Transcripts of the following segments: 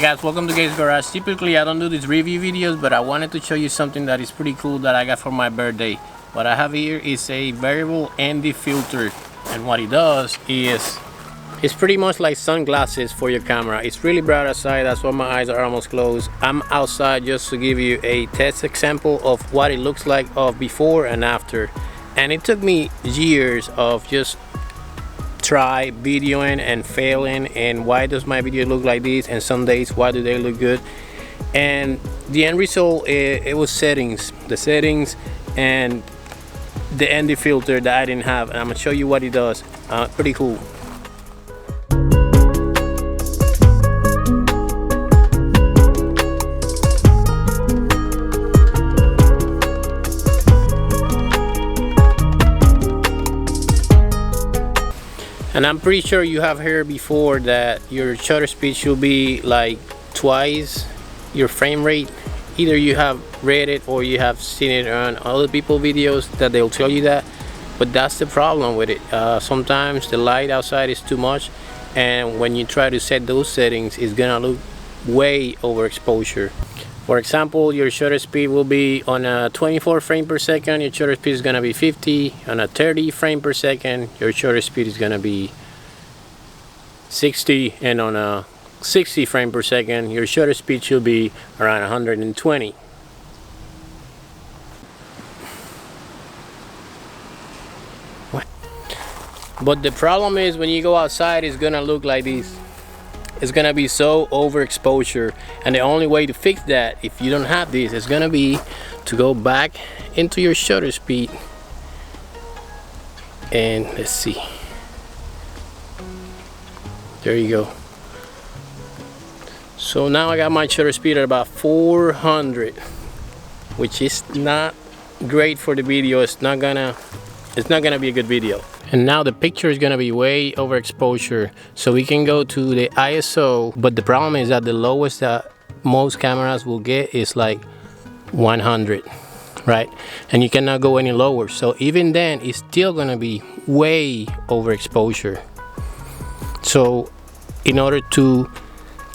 guys, welcome to Gabe's Garage. Typically I don't do these review videos, but I wanted to show you something that is pretty cool that I got for my birthday. What I have here is a variable ND filter, and what it does is it's pretty much like sunglasses for your camera. It's really bright outside, that's why my eyes are almost closed. I'm outside just to give you a test example of what it looks like of before and after. And it took me years of just try videoing and failing, and why does my video look like this, and some days why do they look good. And the end result, it was the settings and the ND filter that I didn't have, and I'm gonna show you what it does. Pretty cool. And I'm pretty sure you have heard before that your shutter speed should be like twice your frame rate. Either you have read it or you have seen it on other people's videos that they'll tell you that, but that's the problem with it. Sometimes the light outside is too much, and when you try to set those settings, it's gonna look way overexposure. For example, your shutter speed will be on a 24 frame per second, your shutter speed is gonna be 50. On a 30 frame per second, your shutter speed is gonna be 60, and on a 60 frame per second, your shutter speed should be around 120. What? But the problem is when you go outside, it's gonna look like this. It's gonna be so overexposure, and the only way to fix that, if you don't have this, is gonna be to go back into your shutter speed, and let's see, there you go. So now I got my shutter speed at about 400, which is not great for the video. It's not gonna be a good video. And now the picture is gonna be way overexposure, so we can go to the ISO, but the problem is that the lowest that most cameras will get is like 100, right? And you cannot go any lower, so even then it's still gonna be way overexposure. So in order to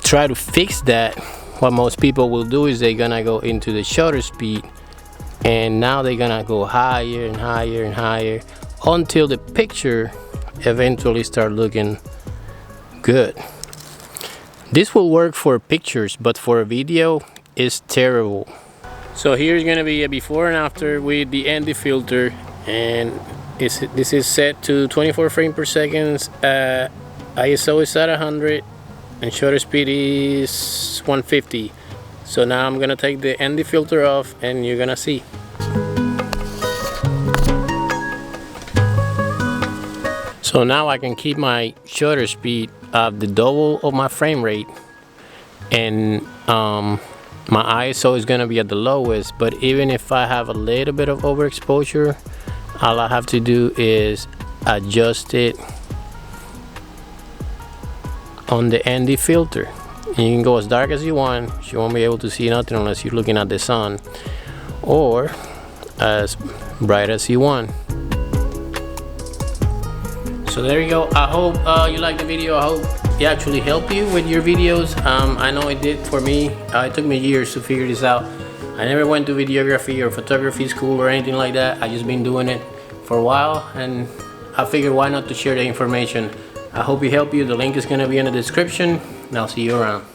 try to fix that, what most people will do is they're gonna go into the shutter speed, and now they're gonna go higher and higher and higher until the picture eventually start looking good. This will work for pictures, but for a video it's terrible. So here's gonna be a before and after with the ND filter, and this is set to 24 frames per second. ISO is at 100 and shutter speed is 150. So now I'm gonna take the ND filter off and you're gonna see. So now I can keep my shutter speed at the double of my frame rate, and my ISO is gonna be at the lowest. But even if I have a little bit of overexposure, all I have to do is adjust it on the ND filter. And you can go as dark as you want. You won't be able to see nothing unless you're looking at the sun, or as bright as you want. So there you go. I hope you liked the video. I hope it actually helped you with your videos. I know it did for me. It took me years to figure this out. I never went to videography or photography school or anything like that. I just been doing it for a while, and I figured why not to share the information. I hope it helped you. The link is going to be in the description, and I'll see you around.